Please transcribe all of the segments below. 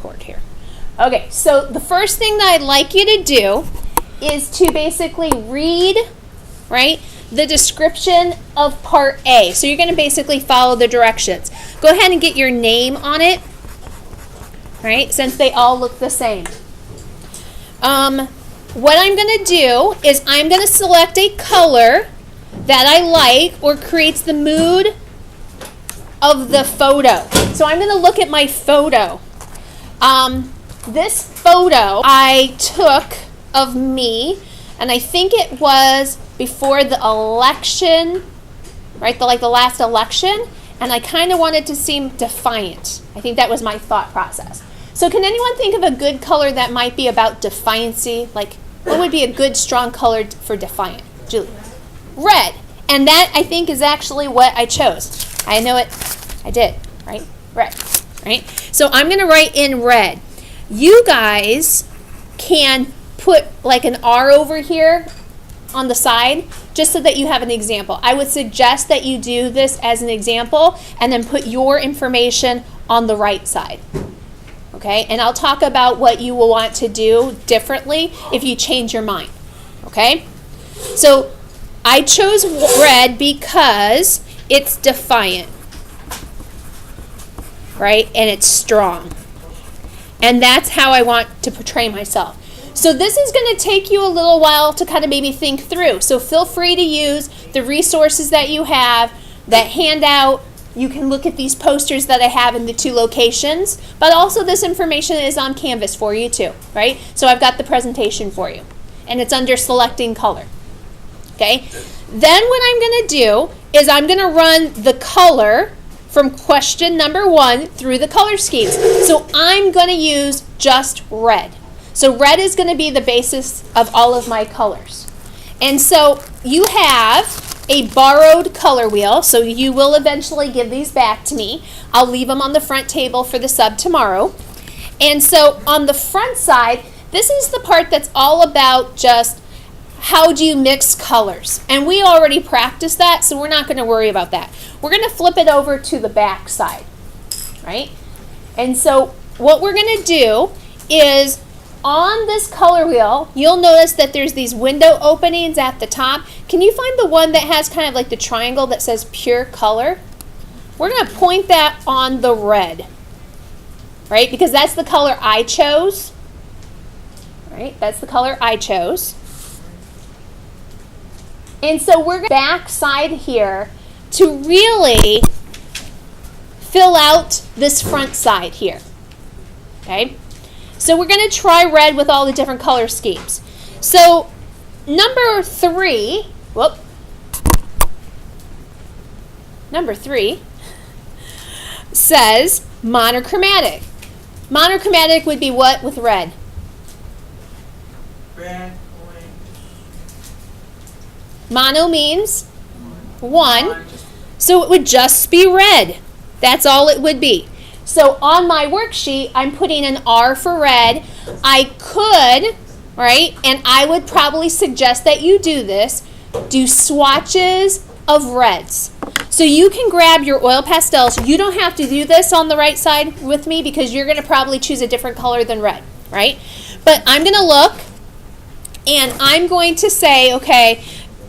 record here. Okay, so the first thing that I'd like you to do is to basically read, right, the description of part A. So you're going to basically follow the directions. Go ahead and get your name on it, right, since they all look the same. What I'm going to do is I'm going to select a color that I like or creates the mood of the photo. So I'm going to look at my photo. This photo I took of me, and I think it was before the election, right, the last election, and I kind of wanted to seem defiant. I think that was my thought process. So can anyone think of a good color that might be about defiancy? Like, what would be a good, strong color for defiant? Julie? Red. And that, I think, is actually what I chose. I know it. I did, right? Red, right? So I'm going to write in red. You guys can put like an R over here on the side just so that you have an example. I would suggest that you do this as an example and then put your information on the right side. Okay? And I'll talk about what you will want to do differently if you change your mind. Okay? So I chose red because it's defiant, right? And it's strong. And that's how I want to portray myself. So this is going to take you a little while to kind of maybe think through. So feel free to use the resources that you have, that handout. You can look at these posters that I have in the 2 locations. But also this information is on Canvas for you too, right? So I've got the presentation for you. And it's under selecting color. Okay? Then what I'm going to do is I'm going to run the color from question number 1 through the color schemes. So I'm going to use just red. So red is going to be the basis of all of my colors. And so you have a borrowed color wheel, so you will eventually give these back to me. I'll leave them on the front table for the sub tomorrow. And so on the front side, this is the part that's all about just how do you mix colors? And we already practiced that, so we're not going to worry about that. We're going to flip it over to the back side, right? And so what we're going to do is on this color wheel, you'll notice that there's these window openings at the top. Can you find the one that has kind of like the triangle that says pure color? We're going to point that on the red, right? Because that's the color I chose, right? That's the color I chose. And so we're going to back side here to really fill out this front side here. Okay? So we're going to try red with all the different color schemes. So number 3 says monochromatic. Monochromatic would be what with red? Red. Mono means 1, so it would just be red. That's all it would be. So on my worksheet, I'm putting an R for red. I could, right, and I would probably suggest that you do this, do swatches of reds. So you can grab your oil pastels. You don't have to do this on the right side with me because you're going to probably choose a different color than red, right? But I'm going to look, and I'm going to say, okay,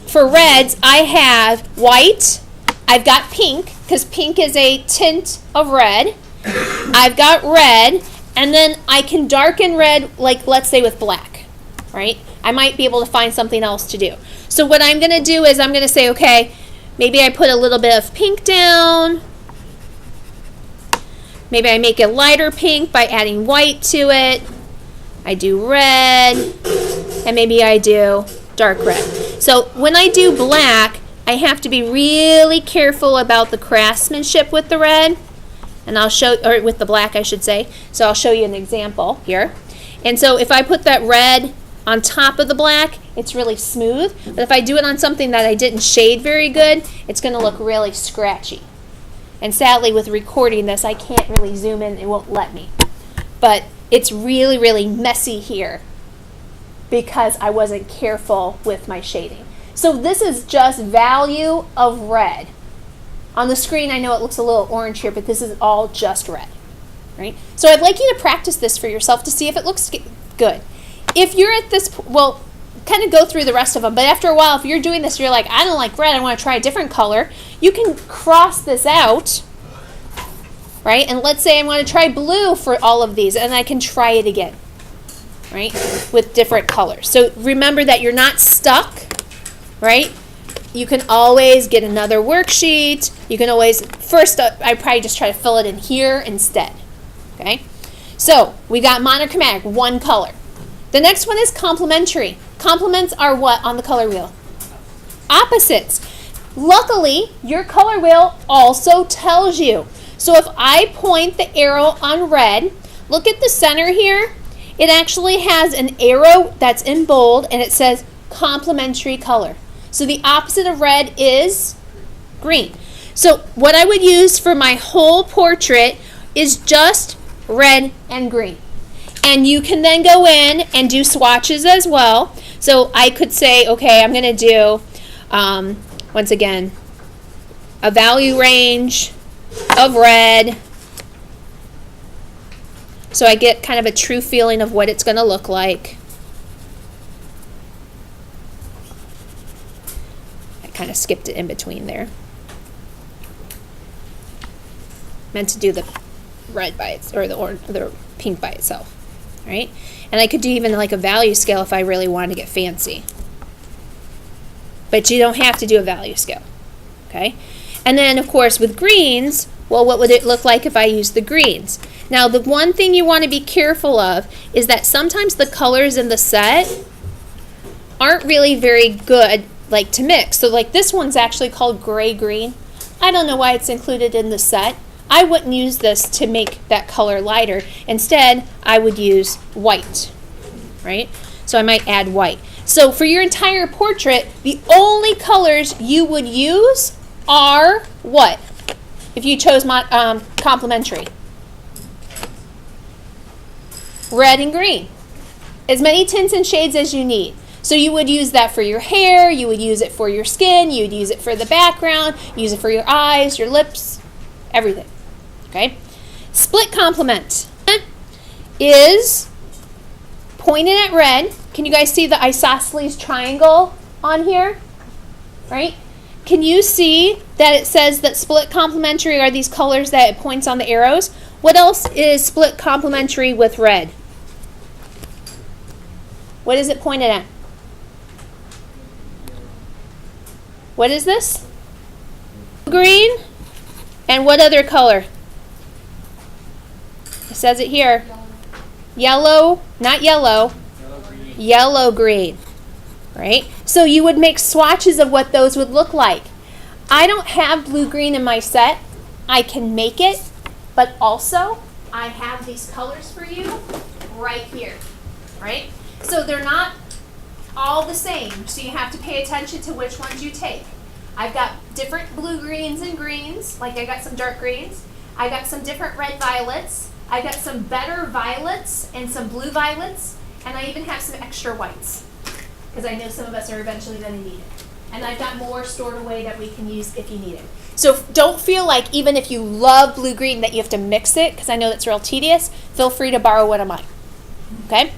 for reds, I have white, I've got pink, because pink is a tint of red. I've got red, and then I can darken red, like let's say with black, right? I might be able to find something else to do. So what I'm going to do is I'm going to say, okay, maybe I put a little bit of pink down. Maybe I make it lighter pink by adding white to it. I do red, and maybe I do dark red. So when I do black, I have to be really careful about the craftsmanship with the red, and I'll show, or with the black I should say. So I'll show you an example here. And so if I put that red on top of the black, it's really smooth. But if I do it on something that I didn't shade very good, it's going to look really scratchy. And sadly, with recording this, I can't really zoom in. It won't let me. But it's really, really messy here because I wasn't careful with my shading. So this is just value of red. On the screen, I know it looks a little orange here, but this is all just red. right? So I'd like you to practice this for yourself to see if it looks good. If you're at this, well, kind of go through the rest of them, but after a while, if you're doing this, you're like, I don't like red, I want to try a different color, you can cross this out, right? And let's say I want to try blue for all of these, and I can try it again, right, with different colors. So remember that you're not stuck, right? You can always get another worksheet. You can always, first, I probably just try to fill it in here instead, okay? So we got monochromatic, one color. The next one is complementary. Complements are what on the color wheel? Opposites. Luckily, your color wheel also tells you. So if I point the arrow on red, look at the center here. It actually has an arrow that's in bold, and it says complementary color. So the opposite of red is green. So what I would use for my whole portrait is just red and green. And you can then go in and do swatches as well. So I could say, okay, I'm going to do, once again, a value range of red. So I get kind of a true feeling of what it's going to look like. I kind of skipped it in between there. Meant to do the red by its, or the pink by itself. Right? And I could do even like a value scale if I really wanted to get fancy. But you don't have to do a value scale. Okay? And then, of course, with greens, well, what would it look like if I used the greens? Now, the one thing you want to be careful of is that sometimes the colors in the set aren't really very good, like, to mix. So, like, this one's actually called gray-green. I don't know why it's included in the set. I wouldn't use this to make that color lighter. Instead, I would use white, right? So I might add white. So for your entire portrait, the only colors you would use are what? If you chose complementary. Red and green. As many tints and shades as you need. So you would use that for your hair, you would use it for your skin, you would use it for the background, use it for your eyes, your lips, everything. Okay? Split complement is pointed at red. Can you guys see the isosceles triangle on here? Right? Can you see that it says that split complementary are these colors that it points on the arrows? What else is split complementary with red? What is it pointed at? What is this? Green. And what other color? It says it here. Yellow, not yellow. Yellow green. Right? So you would make swatches of what those would look like. I don't have blue-green in my set. I can make it, but also I have these colors for you right here. Right? So they're not all the same, so you have to pay attention to which ones you take. I've got different blue-greens and greens, like I got some dark greens. I got some different red violets. I got some better violets and some blue violets, and I even have some extra whites, because I know some of us are eventually going to need it. And I've got more stored away that we can use if you need it. So don't feel like even if you love blue-green that you have to mix it, because I know that's real tedious. Feel free to borrow one of mine. Okay?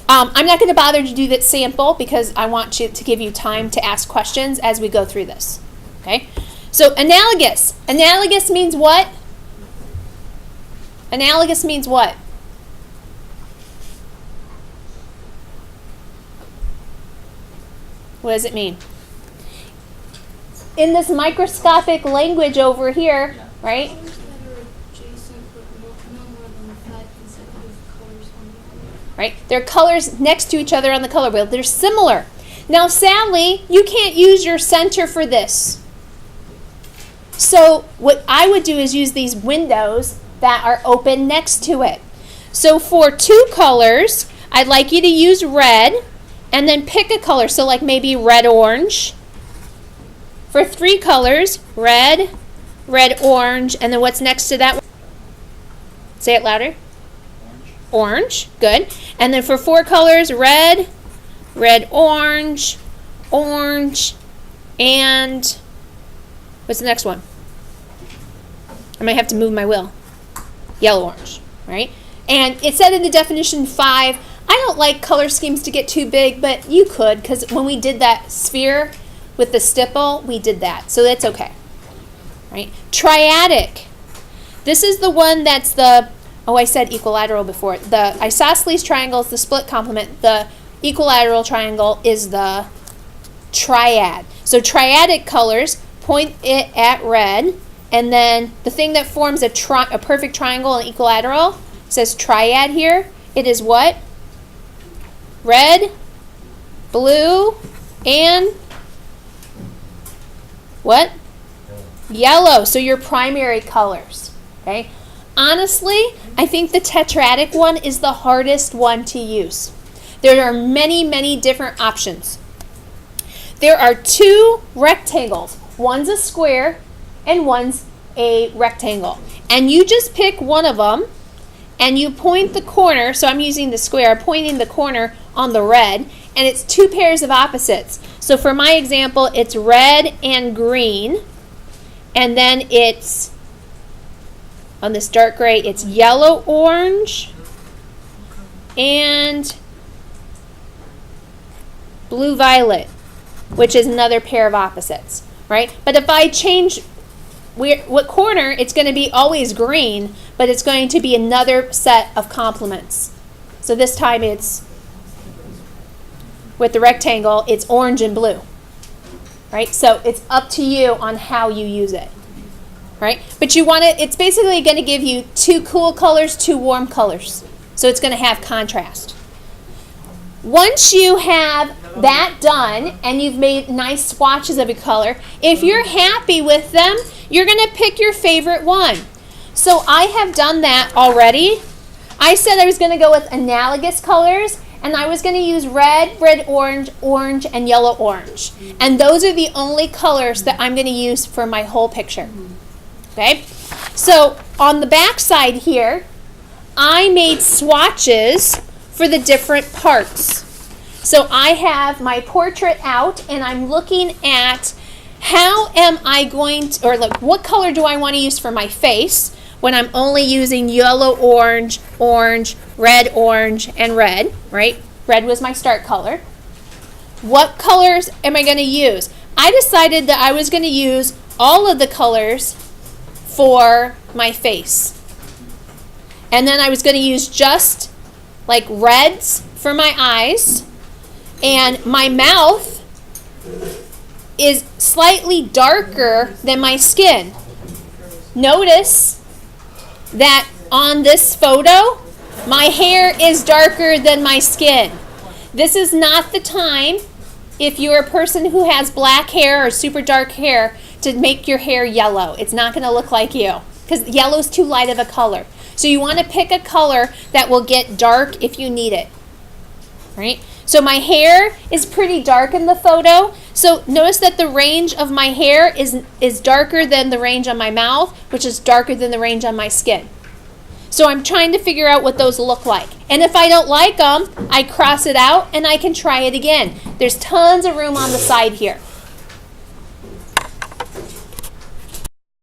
I'm not going to bother to do that sample because I want to give you time to ask questions as we go through this. Okay? So analogous. Analogous means what? Analogous means what? What does it mean? In this microscopic language over here, right? Right? They're colors next to each other on the color wheel. They're similar. Now, sadly, you can't use your center for this. So what I would do is use these windows that are open next to it. So for 2 colors, I'd like you to use red and then pick a color. So like maybe red-orange. For 3 colors, red, red-orange, and then what's next to that? Say it louder. Orange, good. And then for 4 colors, red, red-orange, orange, and what's the next one? I might have to move my wheel. yellow-orange, right? And it said in the definition 5, I don't like color schemes to get too big, but you could, because when we did that sphere with the stipple, we did that, so that's okay, right? Triadic. This is the one that's the, oh, I said equilateral before. The isosceles triangle is the split complement. The equilateral triangle is the triad. So triadic colors, point it at red, and then the thing that forms a perfect triangle and equilateral says triad here. It is what? Red, blue, and what? Yellow. So your primary colors. Okay. Honestly, I think the tetradic one is the hardest one to use. There are many, many different options. There are 2 rectangles. One's a square and one's a rectangle. And you just pick one of them and you point the corner, so I'm using the square, pointing the corner on the red, and it's 2 pairs of opposites. So for my example, it's red and green, and then it's, on this dark gray, it's yellow-orange and blue-violet, which is another pair of opposites, right? But if I change what corner, it's going to be always green, but it's going to be another set of complements. So this time it's, with the rectangle, it's orange and blue, right? So it's up to you on how you use it, right? But you want it, it's basically going to give you 2 cool colors, 2 warm colors. So it's going to have contrast. Once you have that done and you've made nice swatches of your color, if you're happy with them, you're going to pick your favorite one. So I have done that already. I said I was going to go with analogous colors, and I was going to use red, red-orange, orange, and yellow-orange. And those are the only colors that I'm going to use for my whole picture. Okay? So on the back side here, I made swatches for the different parts. So I have my portrait out, and I'm looking at how am I going to, or look, what color do I want to use for my face when I'm only using yellow, orange, orange, red, orange, and red, right? Red was my start color. What colors am I going to use? I decided that I was going to use all of the colors for my face. And then I was going to use just like reds for my eyes, and my mouth is slightly darker than my skin. Notice that on this photo, my hair is darker than my skin. This is not the time, if you're a person who has black hair or super dark hair, to make your hair yellow. It's not going to look like you, because yellow is too light of a color. So you want to pick a color that will get dark if you need it, right? So my hair is pretty dark in the photo. So notice that the range of my hair is darker than the range on my mouth, which is darker than the range on my skin. So I'm trying to figure out what those look like. And if I don't like them, I cross it out and I can try it again. There's tons of room on the side here.